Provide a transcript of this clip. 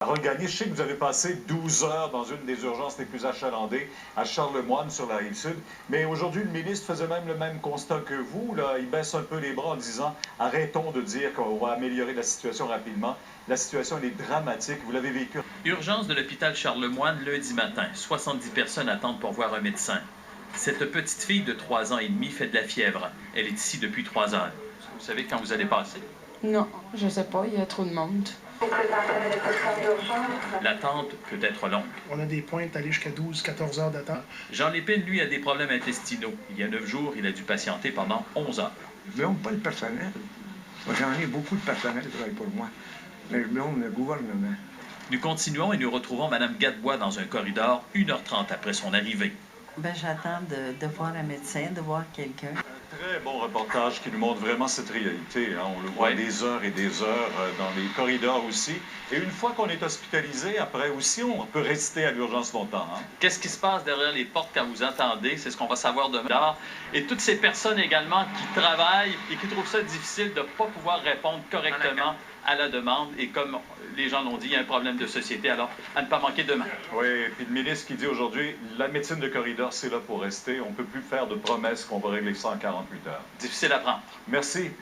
Regagné, je sais que vous avez passé 12 heures dans une des urgences les plus achalandées à Charlemagne sur la Rive-Sud, mais aujourd'hui, le ministre faisait même le même constat que vous. Là. Il baisse un peu les bras en disant « Arrêtons de dire qu'on va améliorer la situation rapidement. La situation, elle est dramatique. Vous l'avez vécu. » Urgence de l'hôpital Charlemagne lundi matin. 70 personnes attendent pour voir un médecin. Cette petite fille de 3 ans et demi fait de la fièvre. Elle est ici depuis 3 heures. Vous savez quand vous allez passer? Non, je sais pas, il y a trop de monde. L'attente peut être longue. On a des pointes allées jusqu'à 12-14 heures d'attente. Jean Lépine, lui, a des problèmes intestinaux. Il y a 9 jours, il a dû patienter pendant 11 heures. Je blâme pas le personnel. Moi, j'en ai beaucoup de personnel qui travaille pour moi. Mais je blâme le gouvernement. Nous continuons et nous retrouvons Mme Gadebois dans un corridor 1h30 après son arrivée. Ben, j'attends de voir un médecin, de voir quelqu'un. Très bon reportage qui nous montre vraiment cette réalité. Hein. On le voit des heures et des heures dans les corridors aussi. Et une fois qu'on est hospitalisé, après aussi, on peut rester à l'urgence longtemps. Hein. Qu'est-ce qui se passe derrière les portes quand vous entendez? C'est ce qu'on va savoir demain. Et toutes ces personnes également qui travaillent et qui trouvent ça difficile de ne pas pouvoir répondre correctement à la demande. Et comme les gens l'ont dit, il y a un problème de société. Alors, à ne pas manquer demain. Oui, et puis le ministre qui dit aujourd'hui, la médecine de corridor, c'est là pour rester. On ne peut plus faire de promesses qu'on va régler ça en 48 heures. Difficile à prendre. Merci.